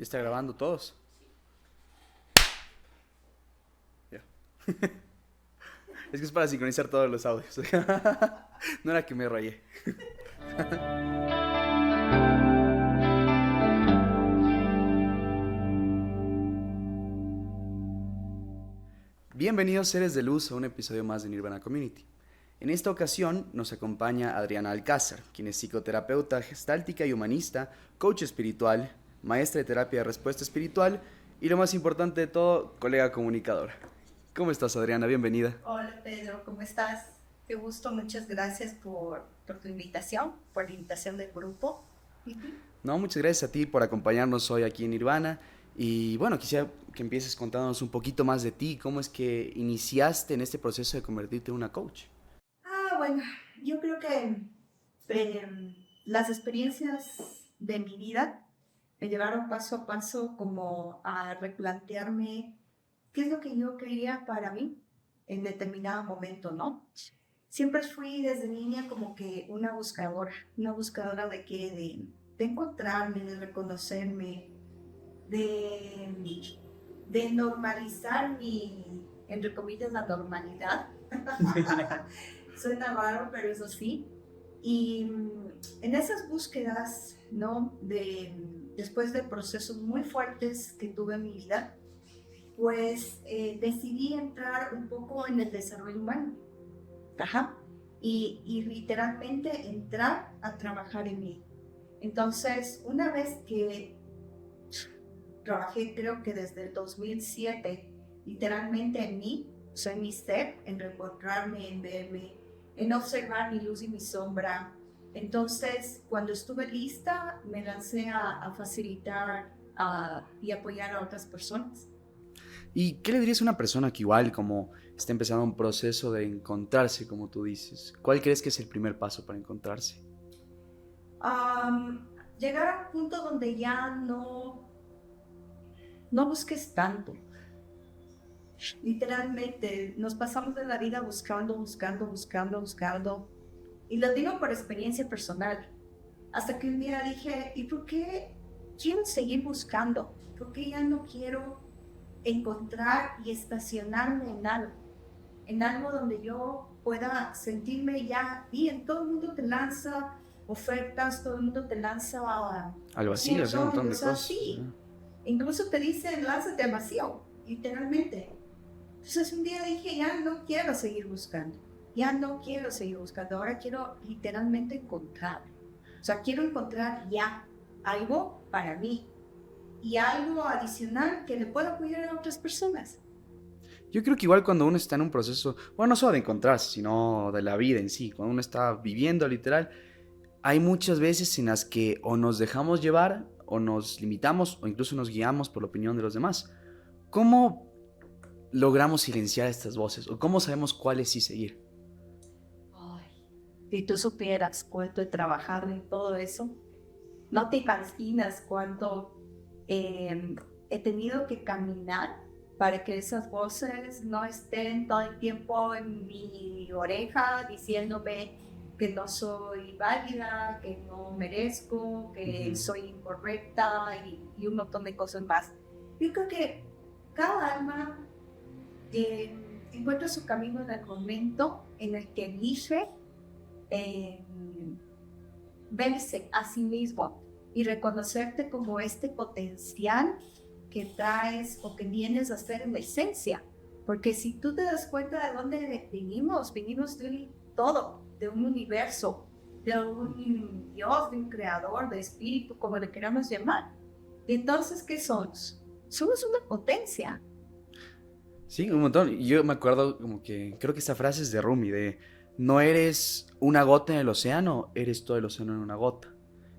Ya está grabando todos. Ya. Es que es para sincronizar todos los audios. No era que me rayé. Bienvenidos seres de luz a un episodio más de Nirvana Community. En esta ocasión nos acompaña Adriana Alcázar, quien es psicoterapeuta gestáltica y humanista, coach espiritual, maestra de terapia de respuesta espiritual y lo más importante de todo, colega comunicadora. ¿Cómo estás, Adriana? Bienvenida. Hola Pedro, ¿cómo estás? Qué gusto, muchas gracias por tu invitación, por la invitación del grupo. Ujú. No, muchas gracias a ti por acompañarnos hoy aquí en Nirvana. Y bueno, quisiera que empieces contándonos un poquito más de ti, cómo es que iniciaste en este proceso de convertirte en una coach. Bueno, yo creo que las experiencias de mi vida me llevaron paso a paso como a replantearme qué es lo que yo quería para mí en determinado momento, ¿no? Siempre fui desde niña como que una buscadora de qué, de encontrarme, de reconocerme, de, de normalizar mi, entre comillas, la normalidad. Suena raro, pero eso sí. Y en esas búsquedas, ¿no? Después de procesos muy fuertes que tuve en mi vida, pues decidí entrar un poco en el desarrollo humano. Ajá. Y literalmente entrar a trabajar en mí. Entonces, una vez que trabajé, creo que desde el 2007, literalmente en mí, o sea, en mi ser, en reencontrarme, en verme, en observar mi luz y mi sombra. Entonces, cuando estuve lista, me lancé a facilitar y apoyar a otras personas. ¿Y qué le dirías a una persona que igual como está empezando un proceso de encontrarse, como tú dices? ¿Cuál crees que es el primer paso para encontrarse? Llegar a un punto donde ya no busques tanto. Literalmente, nos pasamos de la vida buscando. Y lo digo por experiencia personal. Hasta que un día dije, ¿y por qué quiero seguir buscando? ¿Por qué ya no quiero encontrar y estacionarme en algo? En algo donde yo pueda sentirme ya bien. Todo el mundo te lanza ofertas, todo el mundo te lanza Al un vacío, hacer un montón de montón de cosas cosas. así. ¿No? Incluso te dicen, lánzate al vacío, literalmente. Entonces un día dije, ya no quiero seguir buscando, ya no quiero seguir buscando, ahora quiero literalmente encontrar. O sea, quiero encontrar ya algo para mí y algo adicional que le pueda apoyar a otras personas. Yo creo que igual cuando uno está en un proceso, bueno, no solo de encontrarse, sino de la vida en sí, cuando uno está viviendo literal, hay muchas veces en las que o nos dejamos llevar, o nos limitamos, o incluso nos guiamos por la opinión de los demás. ¿Cómo logramos silenciar estas voces? ¿O cómo sabemos cuáles sí seguir? Ay, si tú supieras cuánto he trabajado en todo eso, no te imaginas cuánto he tenido que caminar para que esas voces no estén todo el tiempo en mi oreja diciéndome que no soy válida, que no merezco, que Ujú. soy incorrecta y un montón de cosas más. Yo creo que cada alma encuentra su camino en el momento en el que elige eh, verse a sí mismo y reconocerte como este potencial que traes o que vienes a ser en la esencia. Porque si tú te das cuenta de dónde vinimos de un todo, de un universo, de un Dios, de un creador, de espíritu, como le queramos llamar. Y entonces, ¿qué somos? Somos una potencia. Sí, un montón. Y yo me acuerdo como que, creo que esta frase es de Rumi, de no eres una gota en el océano, eres todo el océano en una gota.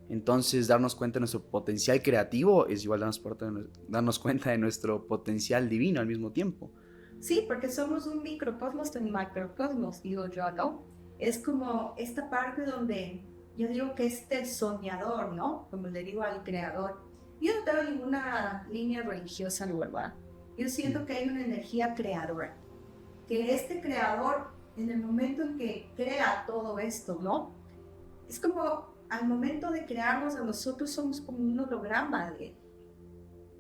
Entonces, darnos cuenta de nuestro potencial creativo es igual darnos cuenta de nuestro potencial divino al mismo tiempo. Sí, porque somos un microcosmos en macrocosmos, digo yo, ¿no? Es como esta parte donde yo digo que este soñador, ¿no? Como le digo al creador. Yo no tengo ninguna línea religiosa nueva. Yo siento que hay una energía creadora. Que este creador, en el momento en que crea todo esto, ¿no? Es como al momento de crearnos a nosotros somos como un holograma de él.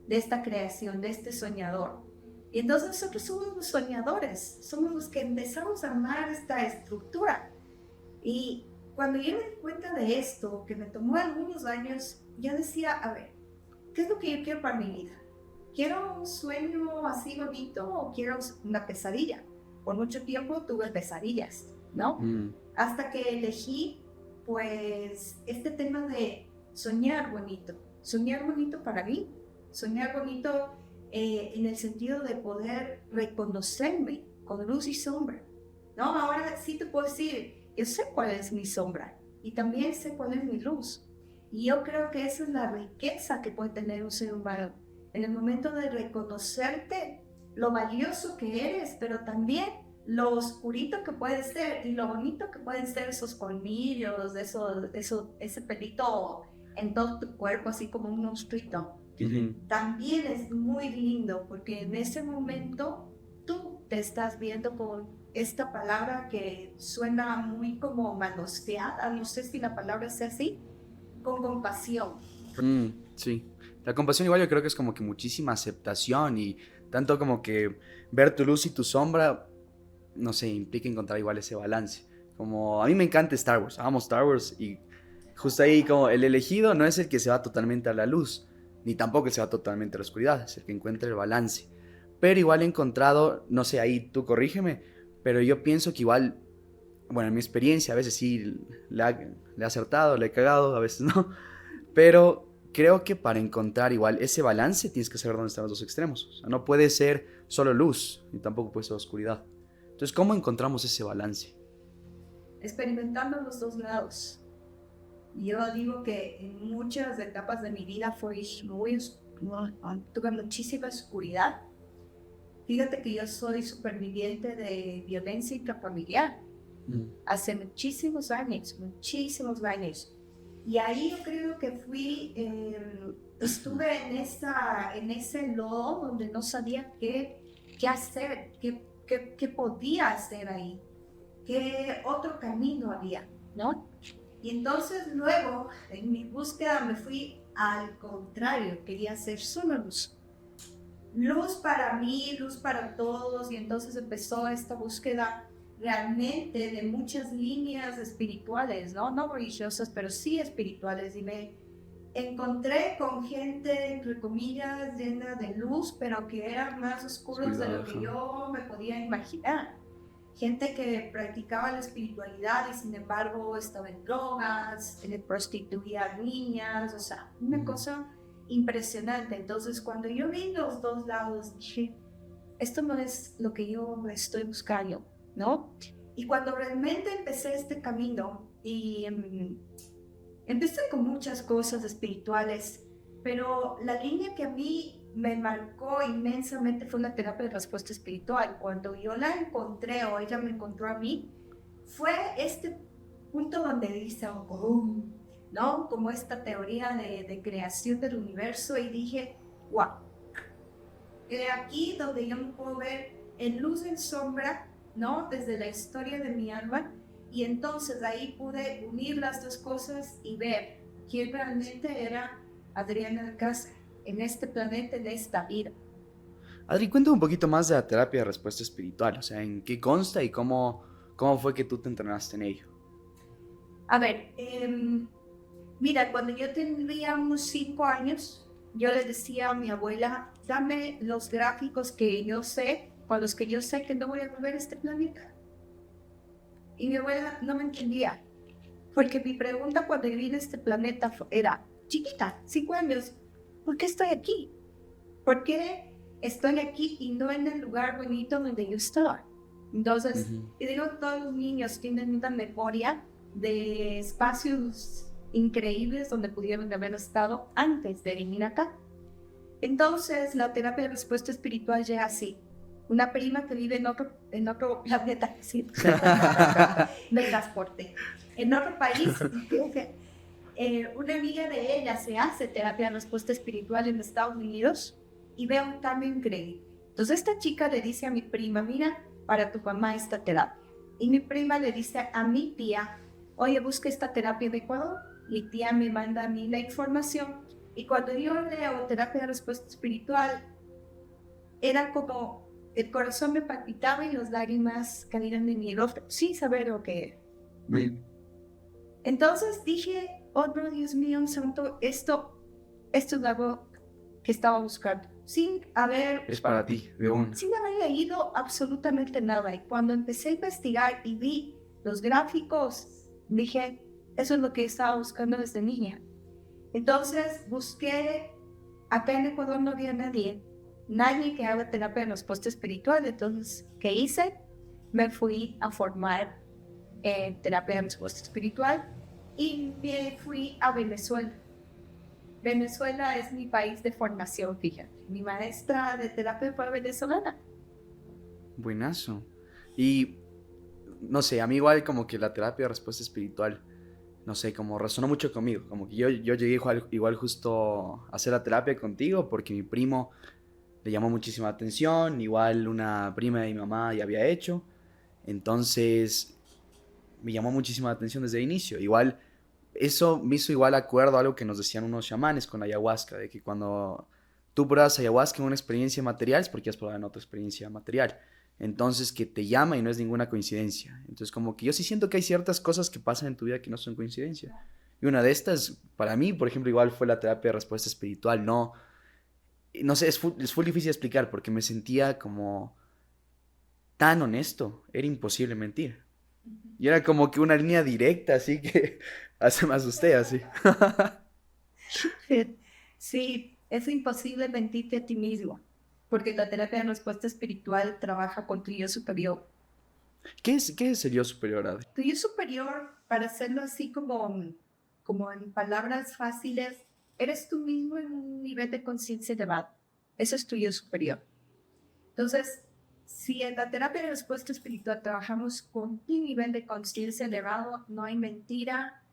de esta creación, de este soñador. Y entonces nosotros somos los soñadores, somos los que empezamos a armar esta estructura. Y cuando yo me di cuenta de esto, que me tomó algunos años, yo decía, a ver, ¿qué es lo que yo quiero para mi vida? ¿Quiero un sueño así bonito o quiero una pesadilla? Por mucho tiempo tuve pesadillas, ¿no? Hasta que elegí, pues, este tema de soñar bonito para mí, soñar bonito en el sentido de poder reconocerme con luz y sombra, ¿no? Ahora sí te puedo decir, yo sé cuál es mi sombra y también sé cuál es mi luz. Y yo creo que esa es la riqueza que puede tener un ser humano. En el momento de reconocerte lo valioso que eres, pero también lo oscurito que puede ser y lo bonito que pueden ser esos colmillos, ese pelito en todo tu cuerpo, así como un monstruito. También es muy lindo porque en ese momento tú te estás viendo con esta palabra que suena muy como manoseada, no sé si la palabra sea así, con compasión. Sí, la compasión igual yo creo que es como que muchísima aceptación y tanto como que ver tu luz y tu sombra, no sé, implica encontrar igual ese balance. Como a mí me encanta Star Wars, amo Star Wars y justo ahí como el elegido no es el que se va totalmente a la luz, ni tampoco el que se va totalmente a la oscuridad, es el que encuentra el balance. Pero igual he encontrado, no sé, ahí tú corrígeme, pero yo pienso que igual, bueno, en mi experiencia a veces sí le he acertado, le he cagado, a veces no, pero creo que para encontrar igual ese balance tienes que saber dónde están los dos extremos. O sea, no puede ser solo luz, ni tampoco puede ser oscuridad. Entonces, ¿cómo encontramos ese balance? Experimentando los dos lados. Yo digo que en muchas etapas de mi vida tuve muchísima oscuridad. Fíjate que yo soy superviviente de violencia intrafamiliar hace muchísimos años. Y ahí yo creo que estuve en ese lodo donde no sabía qué hacer, qué podía hacer ahí, qué otro camino había, ¿no? Y entonces luego, en mi búsqueda, me fui al contrario, quería hacer solo luz. Luz para mí, luz para todos, y entonces empezó esta búsqueda realmente de muchas líneas espirituales, no religiosas, pero sí espirituales, y me encontré con gente, entre comillas, llena de luz, pero que eran más oscuros de lo que yo me podía imaginar. Gente que practicaba la espiritualidad y sin embargo estaba en drogas, prostituía a niñas, o sea, una cosa impresionante. Entonces, cuando yo vi los dos lados, dije, esto no es lo que yo estoy buscando, ¿no? Y cuando realmente empecé este camino y empecé con muchas cosas espirituales, pero la línea que a mí me marcó inmensamente fue la terapia de respuesta espiritual. Cuando yo la encontré o ella me encontró a mí, fue este punto donde dice, ¿no? Como esta teoría de creación del universo, y dije, wow, aquí donde yo me puedo ver en luz, en sombra, ¿no? Desde la historia de mi alma, y entonces ahí pude unir las dos cosas y ver quién realmente era Adriana Alcázar en este planeta, en esta vida. Adri, cuéntame un poquito más de la terapia de respuesta espiritual, o sea, en qué consta y cómo fue que tú te entrenaste en ello. A ver, mira, cuando yo tenía unos 5 años, yo le decía a mi abuela, dame los gráficos que yo sé, con los que yo sé que no voy a volver a este planeta. Y mi abuela no me entendía, porque mi pregunta cuando yo vine a este planeta era, chiquita, 5 años, ¿por qué estoy aquí? ¿Por qué estoy aquí y no en el lugar bonito donde yo estaba? Entonces, y digo, todos los niños tienen una memoria de espacios increíbles donde pudieron haber estado antes de venir acá. Entonces, la terapia de respuesta espiritual llega así. Una prima que vive en otro planeta, sí, me transporté, en otro país. Una amiga de ella se hace terapia de respuesta espiritual en Estados Unidos y ve un cambio increíble. Entonces esta chica le dice a mi prima, mira, para tu mamá esta terapia. Y mi prima le dice a mi tía, oye, busca esta terapia de Ecuador. Mi tía me manda a mí la información Y cuando yo leo terapia de respuesta espiritual, era como el corazón me palpitaba y las lágrimas caían de mi rostro sin saber lo que era. Bien. Entonces dije, oh no, Dios mío, santo, esto es algo que estaba buscando, Es para ti, de una. sin haber leído absolutamente nada. Y cuando empecé a investigar y vi los gráficos, dije, eso es lo que estaba buscando desde niña. Entonces busqué, acá en Ecuador no había nadie que haga terapia de respuesta espiritual. Entonces, ¿qué hice? Me fui a formar en terapia de respuesta espiritual y me fui a Venezuela. Venezuela es mi país de formación, fíjate. Mi maestra de terapia fue venezolana. Buenazo. Y no sé, a mí igual como que la terapia de respuesta espiritual, no sé, como resonó mucho conmigo. Como que yo llegué igual justo a hacer la terapia contigo porque mi primo le llamó muchísima atención. Igual una prima de mi mamá ya había hecho. Entonces me llamó muchísima atención desde el inicio. Igual eso me hizo igual acuerdo a algo que nos decían unos chamanes con la ayahuasca, de que cuando tú pruebas ayahuasca en una experiencia material es porque has probado en otra experiencia material. Entonces que te llama y no es ninguna coincidencia. Entonces como que yo sí siento que hay ciertas cosas que pasan en tu vida que no son coincidencia. Y una de estas, para mí, por ejemplo, igual fue la terapia de respuesta espiritual. No sé, es full difícil de explicar porque me sentía como tan honesto. Era imposible mentir. Y era como que una línea directa, así que hasta me asusté así. Sí, es imposible mentirte a ti mismo, porque la terapia de respuesta espiritual trabaja con tu yo superior. ¿Qué es el yo superior, Adri? Tu yo superior, para hacerlo así como en palabras fáciles, eres tú mismo en un nivel de conciencia elevado. Eso es tu yo superior. Entonces, si en la terapia de respuesta espiritual trabajamos con un nivel de conciencia elevado, no hay mentira,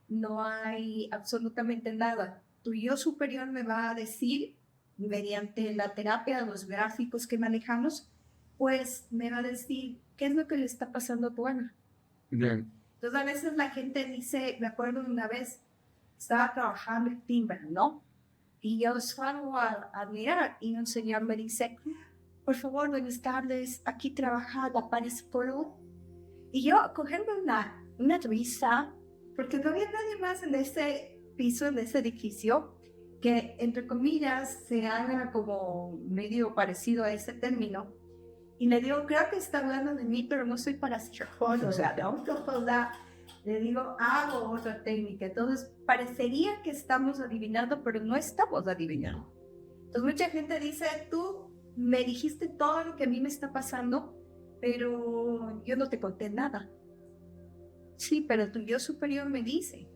no hay absolutamente nada. Tu yo superior me va a decir, mediante la terapia, los gráficos que manejamos, pues me va a decir qué es lo que le está pasando a tu alma. Bien. Entonces, a veces la gente dice, me acuerdo de una vez, estaba trabajando en timbre, ¿no? Y yo salgo a mirar y un señor me dice, por favor, buenas tardes, aquí trabaja la Paris Polo. Y yo cogerme una risa, porque no había nadie más en ese piso, en ese edificio, que entre comillas se haga como medio parecido a ese término. Y le digo, creo que está hablando de mí, pero no soy parapsicóloga, o sea, le digo, hago otra técnica. Entonces, parecería que estamos adivinando, pero no estamos adivinando. Entonces, mucha gente dice, tú me dijiste todo lo que a mí me está pasando, pero yo no te conté nada. Sí, pero tu yo superior me dice.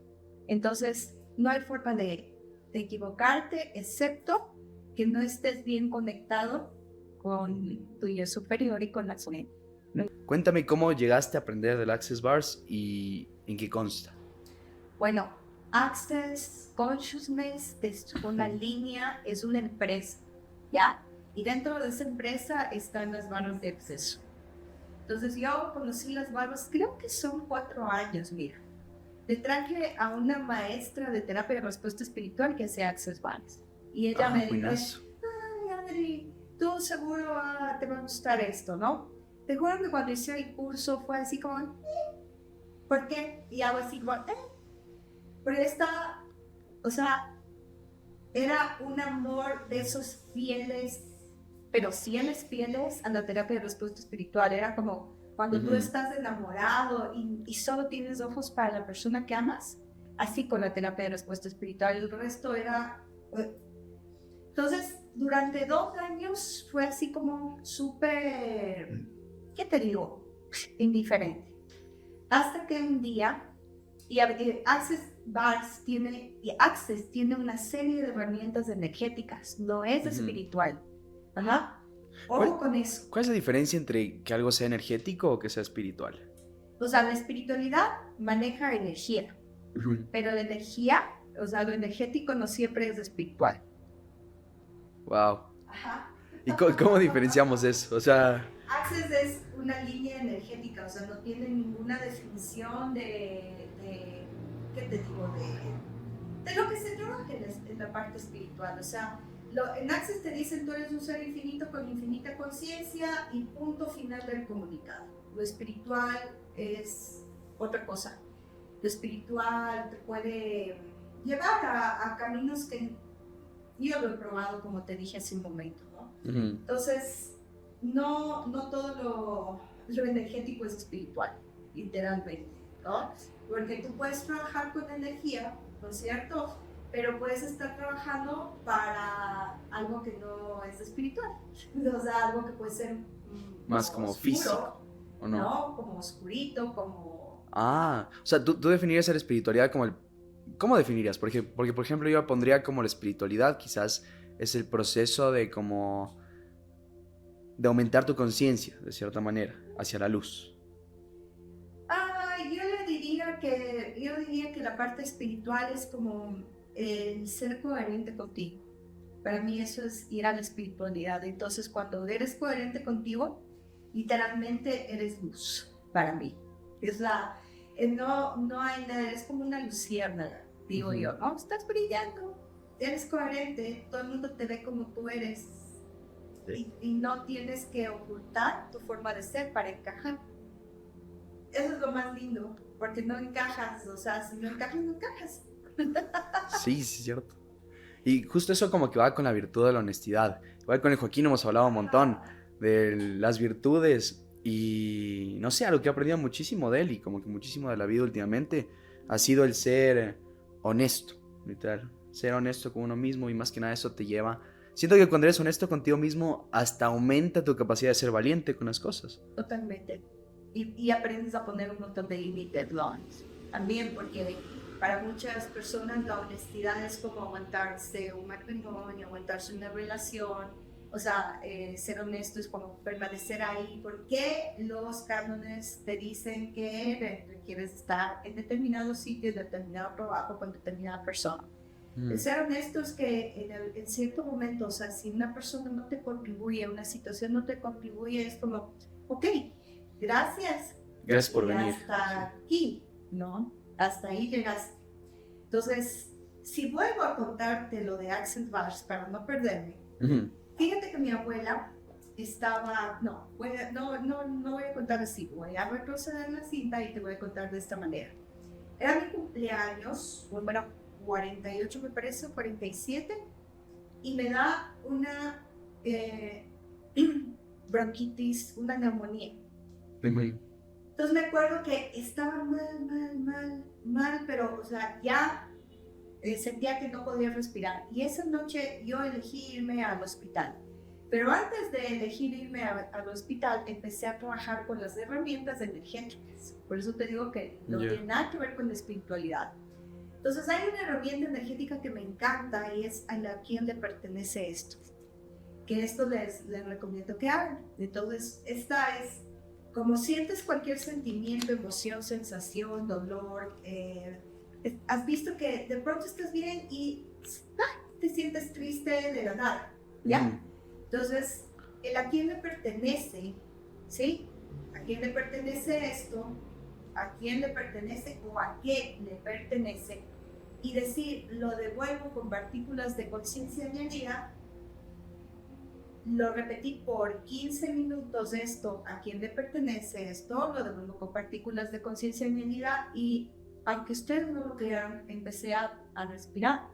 Entonces, no hay forma de equivocarte, excepto que no estés bien conectado con tu yo superior y con la fuente. Cuéntame cómo llegaste a aprender del Access Bars y en qué consta. Bueno, Access Consciousness es una línea, es una empresa, ¿ya? Y dentro de esa empresa están las barras de acceso. Entonces yo conocí las barras, creo que son 4 años, mira. Le traje a una maestra de terapia de respuesta espiritual que hace Access Bars. Y ella me dijo, Buenazo. ay, Adri, tú seguro te va a gustar esto, ¿no? Te juro que cuando hice el curso fue así como, ¿por qué? Y hago así como, Pero esta, o sea, era un amor de esos fieles, pero fieles a la terapia de respuesta espiritual. Era como cuando tú estás enamorado y solo tienes ojos para la persona que amas, así con la terapia de respuesta espiritual. El resto era... Entonces, durante 2 años fue así como súper, ¿qué te digo? Indiferente. Hasta que un día, Access tiene una serie de herramientas energéticas, no es espiritual. Ajá. Ojo con eso. ¿Cuál es la diferencia entre que algo sea energético o que sea espiritual? O sea, la espiritualidad maneja energía, pero la energía, o sea, lo energético no siempre es espiritual. Wow. Ajá. ¿Y cómo diferenciamos eso? O sea, Access es una línea energética, o sea, no tiene ninguna definición ¿qué te digo? de lo que se trabaja en la parte espiritual. O sea, en Access te dicen tú eres un ser infinito con infinita conciencia y punto final del comunicado. Lo espiritual es otra cosa. Lo espiritual te puede llevar a caminos que yo lo he probado, como te dije hace un momento, ¿no? Entonces, no todo lo energético es espiritual, literalmente, ¿no? Porque tú puedes trabajar con energía, ¿no es cierto? Pero puedes estar trabajando para algo que no es espiritual. O sea, algo que puede ser más como oscuro, físico, ¿o no? ¿no? Como oscurito, como... O sea, tú definirías la espiritualidad como el... ¿Cómo definirías? Porque, por ejemplo, yo pondría como la espiritualidad quizás es el proceso de como... de aumentar tu conciencia, de cierta manera, hacia la luz. Yo diría que la parte espiritual es como el ser coherente contigo. Para mí eso es ir a la espiritualidad. Entonces, cuando eres coherente contigo, literalmente eres luz para mí. No hay nada, es como una luciérnaga, digo yo, ¿no? Estás brillando, eres coherente, todo el mundo te ve como tú eres. Y no tienes que ocultar tu forma de ser para encajar. Eso es lo más lindo, porque no encajas, o sea, si no encajas, no encajas. Sí, es cierto. Y justo eso como que va con la virtud de la honestidad. Igual con el Joaquín hemos hablado un montón de las virtudes y no sé, algo que he aprendido muchísimo de él y como que muchísimo de la vida últimamente ha sido el ser honesto, literal. Ser honesto con uno mismo y más que nada eso te lleva... Siento que cuando eres honesto contigo mismo hasta aumenta tu capacidad de ser valiente con las cosas. Totalmente. Y aprendes a poner un montón de límites, ¿no? También porque para muchas personas la honestidad es como aguantarse un matrimonio, aguantarse una relación. O sea, ser honesto es como permanecer ahí. ¿Por qué los cánones te dicen que requieres estar en determinado sitio, en determinado trabajo, con determinada persona? El ser honesto es que en cierto momento, o sea, si una persona no te contribuye, una situación no te contribuye, es como, ok, gracias. Gracias por venir. Hasta aquí, ¿no? Hasta ahí llegaste. Entonces, si vuelvo a contarte lo de Accent Bars para no perderme, fíjate que mi abuela estaba, no voy a contar así, voy a retroceder la cinta y te voy a contar de esta manera. Era mi cumpleaños, bueno, 48 me parece, 47, y me da una bronquitis, una neumonía. Entonces me acuerdo que estaba mal, pero, o sea, ya sentía que no podía respirar. Y esa noche yo elegí irme al hospital. Pero antes de elegir irme al hospital, empecé a trabajar con las herramientas energéticas. Por eso te digo que no tiene nada que ver con la espiritualidad. Entonces hay una herramienta energética que me encanta y es a quién le pertenece esto. Que esto les recomiendo que hagan. Entonces, esta es como sientes cualquier sentimiento, emoción, sensación, dolor. Has visto que de pronto estás bien y te sientes triste de la nada, ¿ya? Entonces, a quién le pertenece, ¿sí? ¿A quién le pertenece esto? ¿A quién le pertenece o a qué le pertenece? Y decir, lo devuelvo con partículas de conciencia añadida. Lo repetí por 15 minutos esto, ¿a quién le pertenece esto? Lo devuelvo con partículas de conciencia añadida y aunque ustedes no lo crean, empecé a respirar.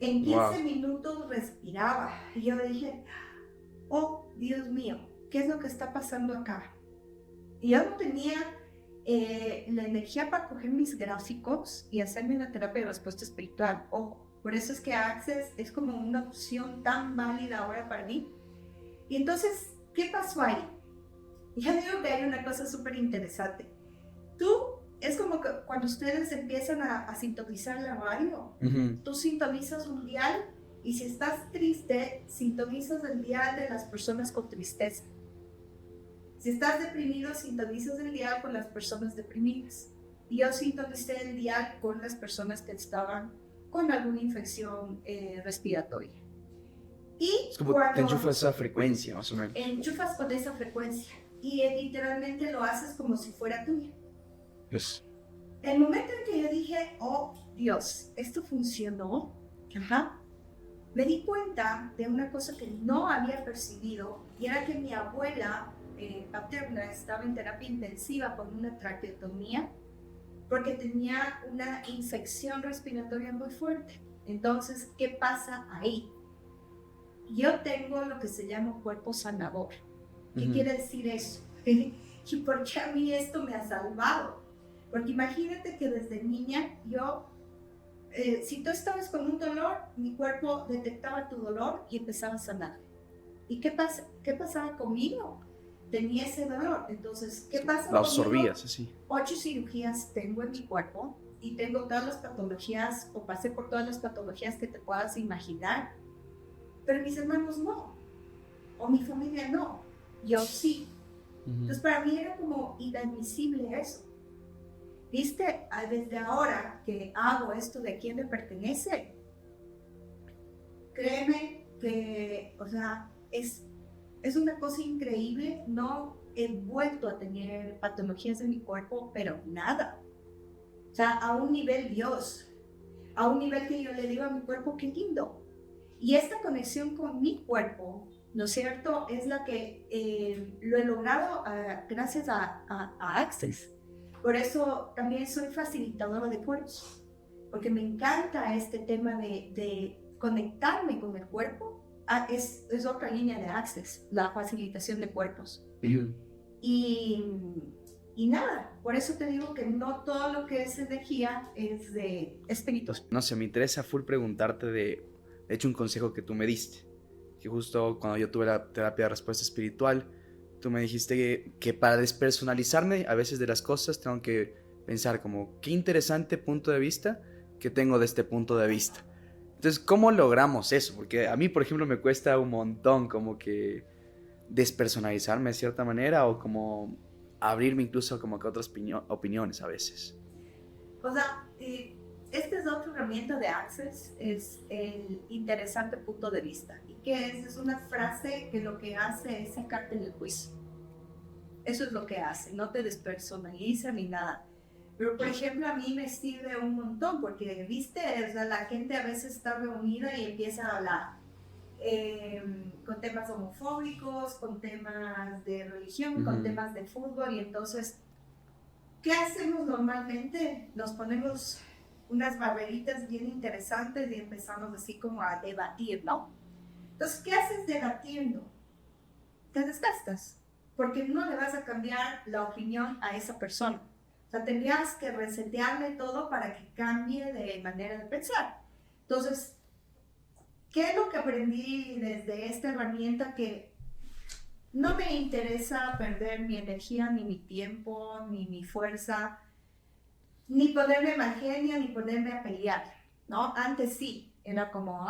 En 15 minutos respiraba y yo dije, oh Dios mío, ¿qué es lo que está pasando acá? Y yo no tenía la energía para coger mis gráficos y hacerme una terapia de respuesta espiritual. Por eso es que Access es como una opción tan válida ahora para mí. Y entonces, ¿qué pasó ahí? Ya digo que hay una cosa súper interesante. Es como que cuando ustedes empiezan a sintonizar la radio, tú sintonizas un dial y si estás triste, sintonizas el dial de las personas con tristeza. Si estás deprimido, sintonizas el dial con las personas deprimidas. Y yo sintonicé el dial con las personas que estaban con alguna infección respiratoria. Y es como te enchufas esa frecuencia, más o menos. Enchufas con esa frecuencia y literalmente lo haces como si fuera tuya. Yes. El momento en que yo dije, oh Dios, esto funcionó, ajá, me di cuenta de una cosa que no había percibido, y era que mi abuela paterna estaba en terapia intensiva con una traqueotomía porque tenía una infección respiratoria muy fuerte. Entonces, ¿qué pasa ahí? Yo tengo lo que se llama cuerpo sanador. ¿Qué quiere decir eso? ¿Y por qué a mí esto me ha salvado? Porque imagínate que desde niña yo, si tú estabas con un dolor, mi cuerpo detectaba tu dolor y empezaba a sanar. ¿Y qué pasaba conmigo? Tenía ese dolor. Entonces, ¿qué pasa Lo conmigo? absorbías, así. 8 cirugías tengo en mi cuerpo y tengo todas las patologías, o pasé por todas las patologías que te puedas imaginar. Pero mis hermanos no, o mi familia no, yo sí. Entonces para mí era como inadmisible eso. ¿Viste? Desde ahora que hago esto de quién me pertenece, créeme que, o sea, es una cosa increíble. No he vuelto a tener patologías en mi cuerpo, pero nada. O sea, a un nivel Dios, a un nivel que yo le digo a mi cuerpo, qué lindo. Y esta conexión con mi cuerpo, ¿no es cierto?, es la que lo he logrado gracias a Access. Por eso también soy facilitadora de cuerpos, porque me encanta este tema de conectarme con el cuerpo. Es otra línea de Access, la facilitación de cuerpos. Y nada, por eso te digo que no todo lo que es energía es de espíritu. No sé, me interesa full preguntarte de hecho, un consejo que tú me diste, que justo cuando yo tuve la terapia de respuesta espiritual, tú me dijiste que para despersonalizarme a veces de las cosas tengo que pensar como, qué interesante punto de vista que tengo de este punto de vista. Entonces, ¿cómo logramos eso? Porque a mí, por ejemplo, me cuesta un montón como que despersonalizarme de cierta manera o como abrirme incluso como que a otras opiniones a veces. O sea, esta es otra herramienta de Access, es el interesante punto de vista. ¿Y qué es? Es una frase que lo que hace es sacarte del juicio. Eso es lo que hace, no te despersonaliza ni nada. Pero, por ejemplo, a mí me sirve un montón porque, viste, o sea, la gente a veces está reunida y empieza a hablar con temas homofóbicos, con temas de religión, con temas de fútbol, y entonces, ¿qué hacemos normalmente? Nos ponemos unas barreritas bien interesantes y empezamos así como a debatir, ¿no? Entonces, ¿qué haces debatiendo? Te desgastas, porque no le vas a cambiar la opinión a esa persona. O sea, tendrías que resetearle todo para que cambie de manera de pensar. Entonces, ¿qué es lo que aprendí desde esta herramienta? Que no me interesa perder mi energía, ni mi tiempo, ni mi fuerza, ni ponerme mal genio, ni ponerme a pelear, ¿no? Antes sí, era como,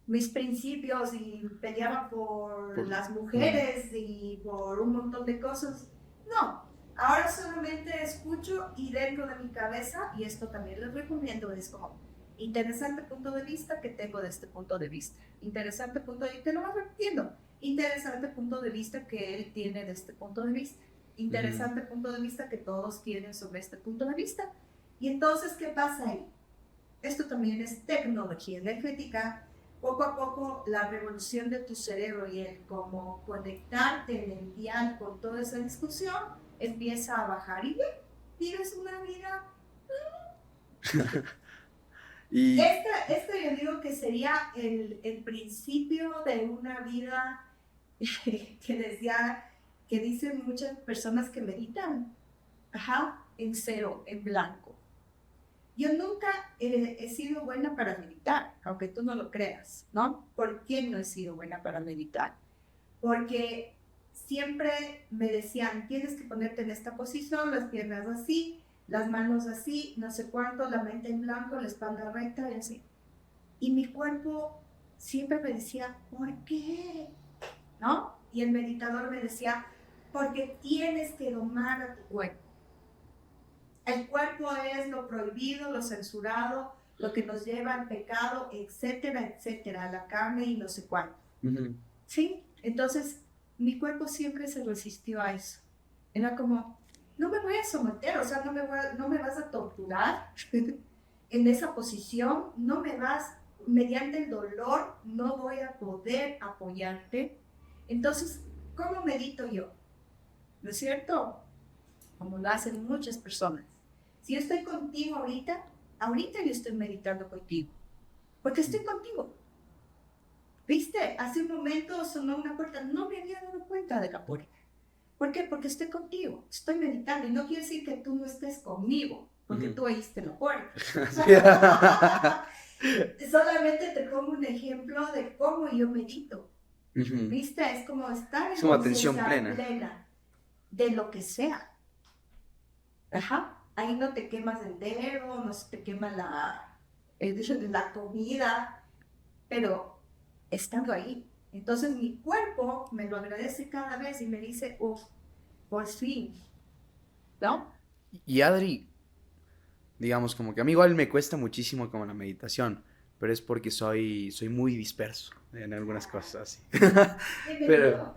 mis principios, y peleaba por las mujeres y por un montón de cosas. No, ahora solamente escucho y dentro de mi cabeza, y esto también les recomiendo, es como, interesante punto de vista que tengo de este punto de vista. Interesante punto de vista, no lo repitiendo. Interesante punto de vista que él tiene de este punto de vista. Interesante punto de vista que todos tienen sobre este punto de vista. Y entonces, ¿qué pasa ahí? Esto también es tecnología energética. Poco a poco la revolución de tu cerebro y el cómo conectarte en el dial con toda esa discusión empieza a bajar y vives una vida. Y Esta yo digo que sería el principio de una vida que dicen muchas personas que meditan, en cero, en blanco. Yo nunca he sido buena para meditar, aunque tú no lo creas, ¿no? ¿Por qué no he sido buena para meditar? Porque siempre me decían, tienes que ponerte en esta posición, las piernas así, las manos así, no sé cuánto, la mente en blanco, la espalda recta y así. Y mi cuerpo siempre me decía, ¿por qué? ¿No? Y el meditador me decía, porque tienes que domar a tu cuerpo. El cuerpo es lo prohibido, lo censurado, lo que nos lleva al pecado, etcétera, etcétera, la carne y no sé cuánto. ¿Sí? Entonces, mi cuerpo siempre se resistió a eso. Era como, no me voy a someter, o sea, no me vas a torturar en esa posición, no me vas, mediante el dolor, no voy a poder apoyarte. Entonces, ¿cómo medito yo? ¿No es cierto? Como lo hacen muchas personas. Si yo estoy contigo ahorita yo estoy meditando contigo, porque estoy contigo. ¿Viste? Hace un momento sonó una puerta, no me había dado cuenta de la puerta. ¿Por qué? Porque estoy contigo, estoy meditando, y no quiere decir que tú no estés conmigo, porque tú oíste la puerta. Solamente te pongo un ejemplo de cómo yo medito. ¿Viste? Es como estar en atención plena de lo que sea. Ajá. Ahí no te quemas el dedo, no se te quema la comida, pero estando ahí. Entonces mi cuerpo me lo agradece cada vez y me dice, uff, por fin, ¿no? Y Adri, digamos, como que a mí igual me cuesta muchísimo como la meditación, pero es porque soy muy disperso en algunas cosas así. Pero,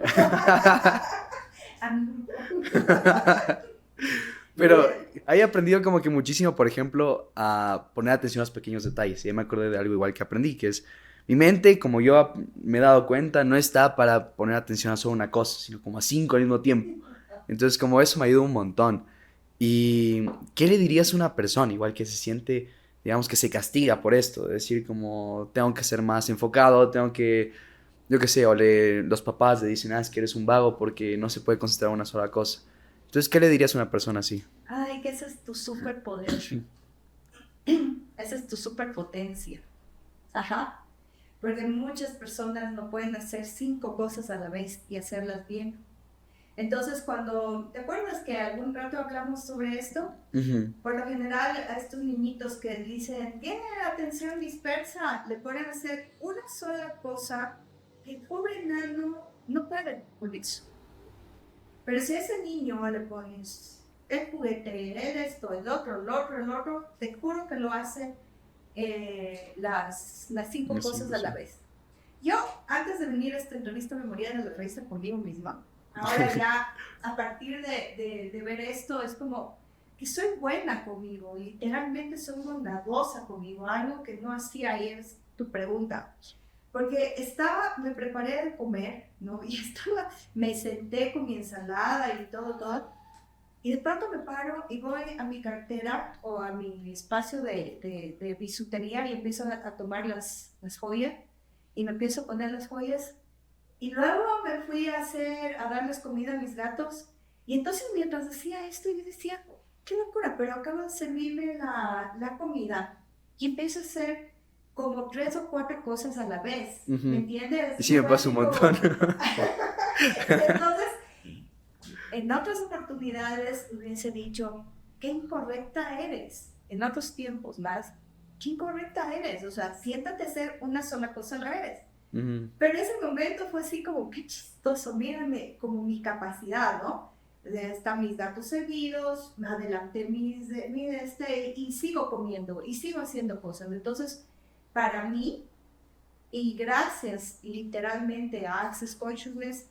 pero he aprendido como que muchísimo, por ejemplo, a poner atención a los pequeños detalles. Y ya me acordé de algo igual que aprendí, que es mi mente, como yo me he dado cuenta, no está para poner atención a solo una cosa, sino como a 5 al mismo tiempo. Entonces, como eso me ayuda un montón. ¿Y qué le dirías a una persona igual que se siente, digamos, que se castiga por esto? De decir como, tengo que ser más enfocado, tengo que, yo qué sé, los papás le dicen, es que eres un vago porque no se puede concentrar en una sola cosa. Entonces, ¿qué le dirías a una persona así? Ay, que ese es tu superpoder. Esa es tu superpotencia. Ajá. Porque muchas personas no pueden hacer 5 cosas a la vez y hacerlas bien. Entonces, ¿te acuerdas que algún rato hablamos sobre esto? Por lo general, a estos niñitos que dicen, tiene atención dispersa, le ponen a hacer una sola cosa que el pobre enano no puede con eso. Pero si a ese niño le pones el juguete, el esto, el otro, te juro que lo hace las 5 cosas a la vez. Yo, antes de venir a esta entrevista, me moría de la risa conmigo misma. Ahora ya, a partir de ver esto, es como que soy buena conmigo, literalmente soy bondadosa conmigo, algo que no hacía ayer, es tu pregunta. Porque me preparé de comer, ¿no? Y me senté con mi ensalada y todo. Y de pronto me paro y voy a mi cartera o a mi espacio de bisutería y empiezo a tomar las joyas y me empiezo a poner las joyas. Y luego me fui a darles comida a mis gatos. Y entonces mientras hacía esto, yo decía, qué locura, pero acabo de servirme la comida. Y empiezo a hacer como 3 o 4 cosas a la vez. ¿Me entiendes? Y sí, me pasa un montón. Entonces, en otras oportunidades hubiese dicho, qué incorrecta eres. En otros tiempos más, qué incorrecta eres. O sea, siéntate a hacer una sola cosa a la vez. Pero ese momento fue así como, qué chistoso, mírame, como mi capacidad, ¿no? Están mis datos servidos, me adelanté y sigo comiendo, y sigo haciendo cosas. Entonces, para mí, y gracias literalmente a Access Consciousness,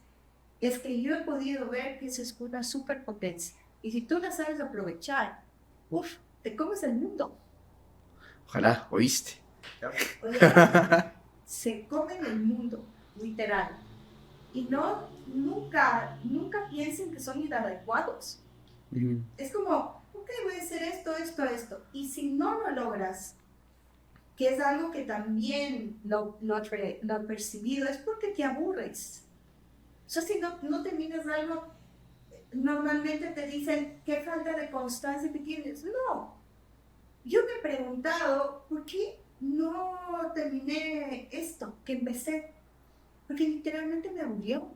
es que yo he podido ver que esa es una superpotencia. Y si tú la sabes aprovechar, te comes el mundo. Ojalá, ¿oíste? Oye, se comen el mundo, literal. Y nunca piensen que son inadecuados. Es como, ok, voy a hacer esto. Y si no lo logras, que es algo que también lo he percibido, es porque te aburres. O sea, si no terminas algo, normalmente te dicen, ¿qué falta de constancia que tienes? No. Yo me he preguntado, ¿por qué no terminé esto que empecé? Porque literalmente me aburrió.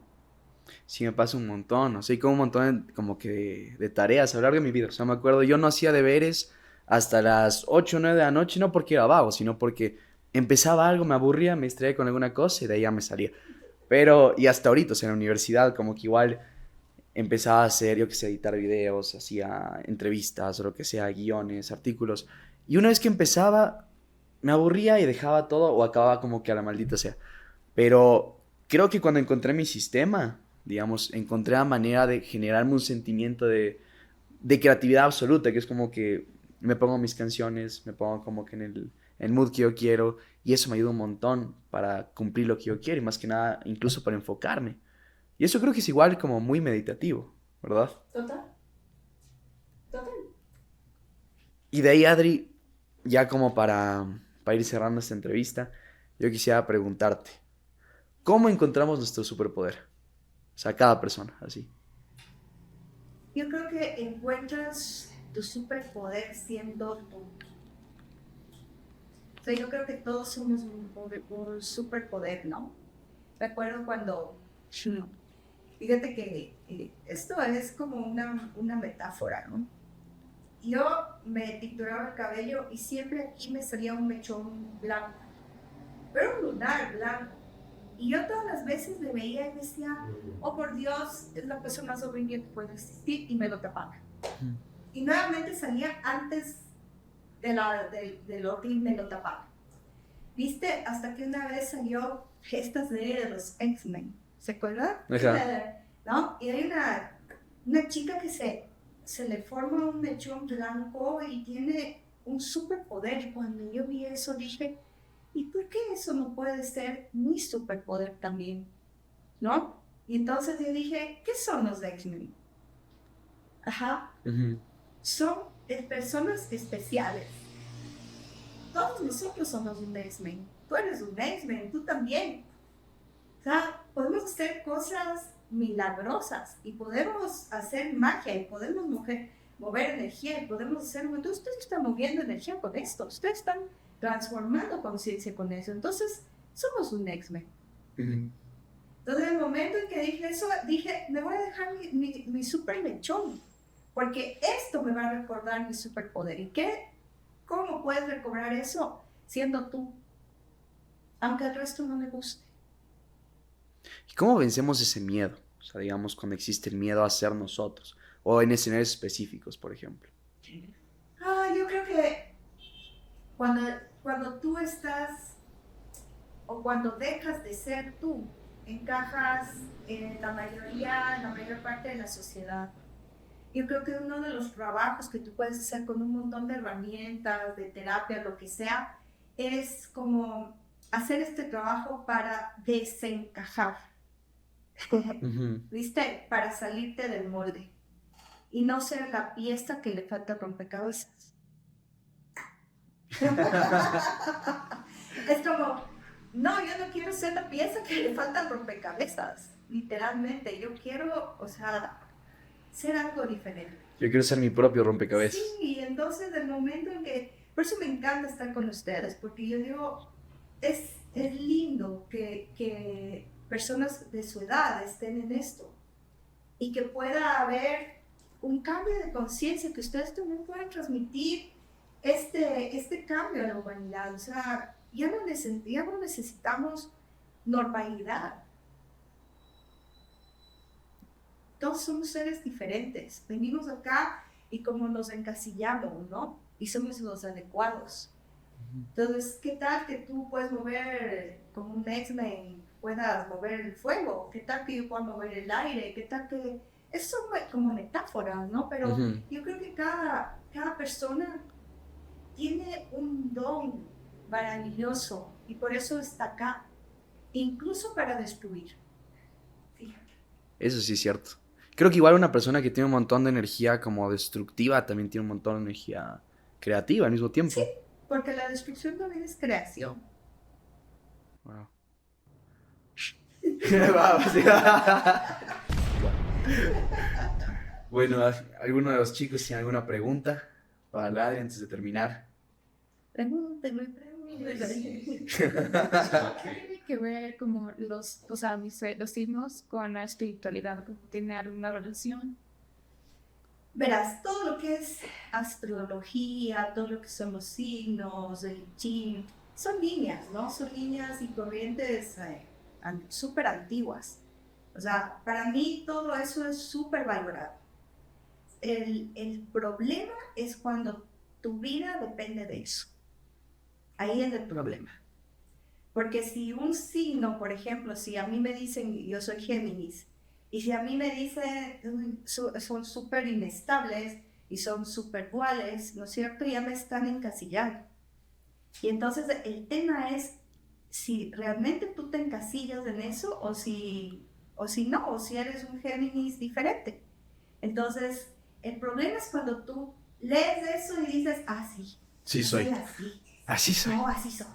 Sí, me pasa un montón, o sea, hay como un montón como que de tareas a lo largo de mi vida. O sea, me acuerdo, yo no hacía deberes hasta las 8 o 9 de la noche, no porque era vago, sino porque empezaba algo, me aburría, me distraía con alguna cosa y de ahí ya me salía. Pero, y hasta ahorita, o sea, en la universidad, como que igual empezaba a hacer, yo que sé, editar videos, hacía entrevistas o lo que sea, guiones, artículos. Y una vez que empezaba, me aburría y dejaba todo o acababa como que a la maldita sea. Pero creo que cuando encontré mi sistema, digamos, encontré la manera de generarme un sentimiento de creatividad absoluta, que es como que me pongo mis canciones, me pongo como que en el mood que yo quiero y eso me ayuda un montón para cumplir lo que yo quiero y más que nada incluso para enfocarme. Y eso creo que es igual como muy meditativo, ¿verdad? Total, total. Y de ahí, Adri, ya como para ir cerrando esta entrevista, yo quisiera preguntarte, ¿cómo encontramos nuestro superpoder? O sea, cada persona, así. Yo creo que encuentras tu superpoder siendo tú. O sea, yo creo que todos somos un superpoder, ¿no? Recuerdo cuando, fíjate que esto es como una metáfora, ¿no? Yo me tinturaba el cabello y siempre aquí me salía un mechón blanco, pero un lunar blanco. Y yo todas las veces me veía y decía, oh por Dios, es la persona más horrible que puede existir, y me lo tapaba. Y nuevamente salía antes de lo que me lo tapaba. ¿Viste? Hasta que una vez salió esta serie de los X-Men. ¿Se acuerdan? Ajá. ¿No? Y hay una chica que se le forma un mechón blanco y tiene un superpoder. Cuando yo vi eso dije, ¿y por qué eso no puede ser mi superpoder también? ¿No? Y entonces yo dije, ¿qué son los X-Men? Ajá. Ujú. Son personas especiales. Todos nosotros somos un X-Men. Tú eres un X-Men, tú también. O sea, podemos hacer cosas milagrosas y podemos hacer magia y podemos mover energía y podemos hacer... Entonces ustedes están moviendo energía con esto, ustedes están transformando conciencia con eso. Entonces, somos un X-Men. Ujú. Entonces, en el momento en que dije eso, dije, me voy a dejar mi super mechón, porque esto me va a recordar mi superpoder. ¿Y qué? ¿Cómo puedes recobrar eso? Siendo tú, aunque el resto no me guste. ¿Y cómo vencemos ese miedo? O sea, digamos, cuando existe el miedo a ser nosotros. O en escenarios específicos, por ejemplo. Yo creo que cuando, cuando tú estás, o cuando dejas de ser tú, encajas en la mayor parte de la sociedad. Yo creo que uno de los trabajos que tú puedes hacer con un montón de herramientas, de terapia, lo que sea, es como hacer este trabajo para desencajar, Ujú. ¿viste? Para salirte del molde y no ser la pieza que le falta rompecabezas. Es como, no, yo no quiero ser la pieza que le falta rompecabezas, literalmente. Yo quiero, o sea, ser algo diferente. Yo quiero ser mi propio Sí, rompecabezas. y entonces el momento en que, por eso me encanta estar con ustedes, porque yo digo, es lindo que personas de su edad estén en esto y que pueda haber un cambio de conciencia, que ustedes también puedan transmitir este cambio a la humanidad. O sea, ya no necesitamos normalidad. Todos somos seres diferentes. Venimos acá y como nos encasillamos, ¿no? Y somos los adecuados. Entonces, ¿qué tal que tú puedes mover como un X-Men, puedas mover el fuego? ¿Qué tal que yo pueda mover el aire? ¿Qué tal que...? Eso son como metáforas, ¿no? Pero Ujú. yo creo que cada persona tiene un don maravilloso y por eso está acá, incluso para destruir. Fíjate. Eso sí es cierto. Creo que igual una persona que tiene un montón de energía como destructiva también tiene un montón de energía creativa al mismo Sí, tiempo. porque la destrucción también es creación. Wow. Wow, sí. Bueno, ¿alguno de los chicos tiene alguna pregunta para la Adri antes de terminar? Pregúnteme. Tiene que ver como o sea, los signos con la espiritualidad, como tiene alguna relación. Verás, todo lo que es astrología, todo lo que son los signos, el chi, son líneas, ¿no? Son líneas y corrientes súper antiguas. O sea, para mí todo eso es súper valorado. El problema es cuando tu vida depende de eso. Ahí es el problema. Porque si un signo, por ejemplo, si a mí me dicen, yo soy Géminis, y si a mí me dicen son súper inestables, y son súper duales, ¿no es cierto? Ya me están encasillando. Y entonces el tema es si realmente tú te encasillas en eso o si no, o si eres un Géminis diferente. Entonces, el problema es cuando tú lees eso y dices, sí, Sí soy. Así. Así soy. No, así soy.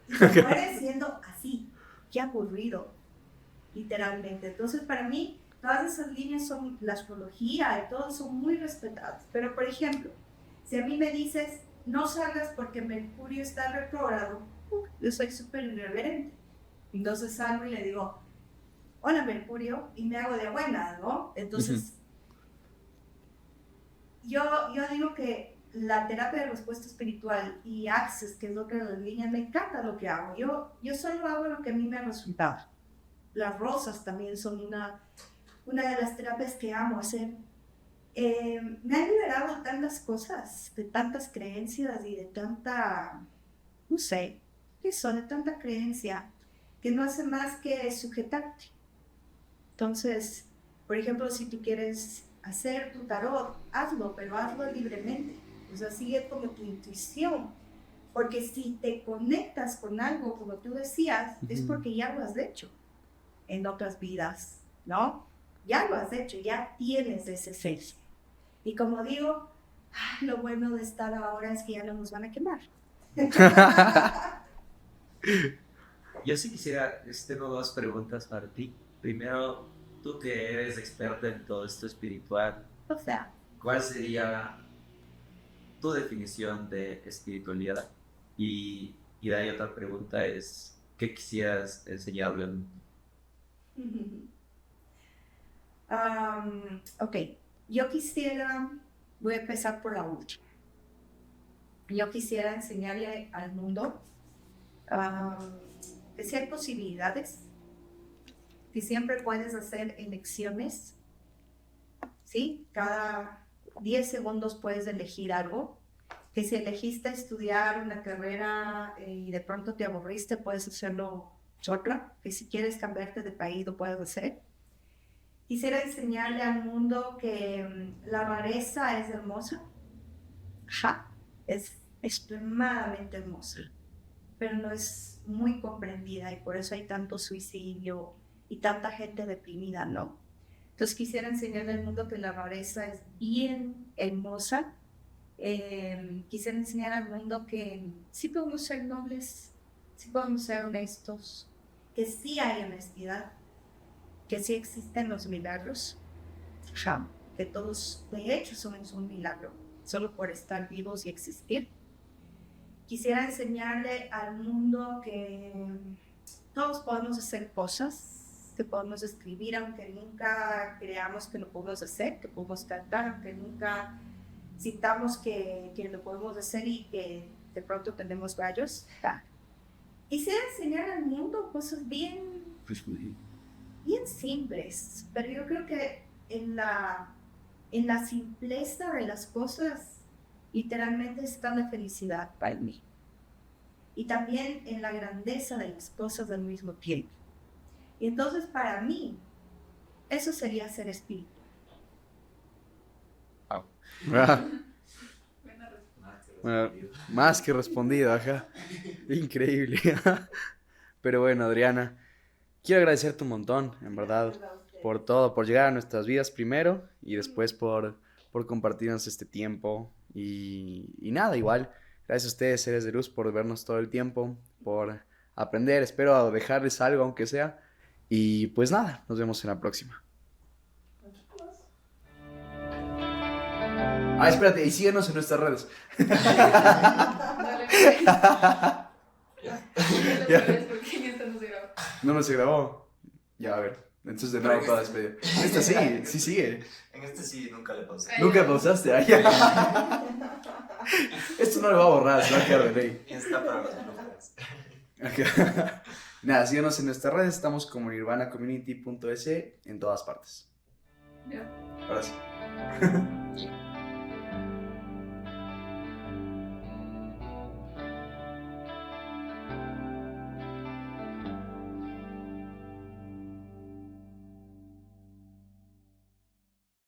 Y te mueres siendo así. Qué aburrido, literalmente. Entonces, para mí, todas esas líneas son, la astrología y todo son muy respetadas. Pero, por ejemplo, si a mí me dices, no salgas porque Mercurio está retrógrado, yo soy súper irreverente. Entonces salgo y le digo, hola Mercurio, y me hago de buena, ¿no? Entonces, yo digo que la terapia de respuesta espiritual y Access, que es otra de las líneas, me encanta lo que hago. Yo solo hago lo que a mí me ha resultado. Las rosas también son una de las terapias que amo hacer. Me han liberado de tantas cosas, de tantas creencias y de tanta, no sé, eso, de tanta creencia, que no hace más que sujetarte. Entonces, por ejemplo, si tú quieres hacer tu tarot, hazlo, pero hazlo libremente. O sea, sigue como tu intuición. Porque si te conectas con algo, como tú decías, es porque ya lo has hecho en otras vidas, ¿no? Ya lo has hecho, ya tienes ese ser. Y como digo, lo bueno de estar ahora es que ya no nos van a quemar. Yo sí quisiera, tengo dos preguntas para ti. Primero, tú que eres experta en todo esto espiritual, O sea, ¿cuál sería tu definición de espiritualidad? Y de ahí otra pregunta es, ¿qué quisieras enseñarle al mundo? Ok, voy a empezar por la última. Yo quisiera enseñarle al mundo que sí hay posibilidades, que siempre puedes hacer elecciones, ¿sí? Cada 10 segundos puedes elegir algo, que si elegiste estudiar una carrera y de pronto te aburriste, puedes hacerlo otra, que si quieres cambiarte de país lo puedes hacer. Quisiera enseñarle al mundo que la rareza es hermosa, es extremadamente hermosa, pero no es muy comprendida y por eso hay tanto suicidio y tanta gente deprimida, ¿no? Entonces quisiera enseñarle al mundo que la rareza es bien hermosa. Quisiera enseñar al mundo que sí podemos ser nobles, sí podemos ser honestos, que sí hay honestidad, que sí existen los milagros, que todos de hecho somos un milagro, solo por estar vivos y existir. Quisiera enseñarle al mundo que todos podemos hacer cosas, que podemos escribir aunque nunca creamos que lo podemos hacer, que podemos cantar aunque nunca sintamos que lo podemos hacer y que de pronto tenemos rayos. Quisiera enseñar al mundo cosas bien simples, pero yo creo que en la simpleza de las cosas literalmente está la felicidad para mí. Y también en la grandeza de las cosas al mismo tiempo. Y entonces para mí, eso sería ser espíritu. Bueno, más que respondido, ajá. Increíble. Pero bueno, Adriana, quiero agradecerte un montón, en verdad, por todo, por llegar a nuestras vidas primero y después por compartirnos este tiempo. Y nada, igual, gracias a ustedes, seres de luz, por vernos todo el tiempo, por aprender, espero dejarles algo, aunque sea. Y pues nada, nos vemos en la próxima. Espérate, y síguenos en nuestras redes. No se grabó. Ya, a ver. Entonces de nuevo para despedir. Esta sí sigue. En este sí, nunca le pausé. Nunca pausaste. Esto no lo va a borrar, se va a quedar de ley. Está para las brujas. Nada, síguenos en nuestras redes. Estamos como nirvanacommunity.es en todas partes. Ahora sí.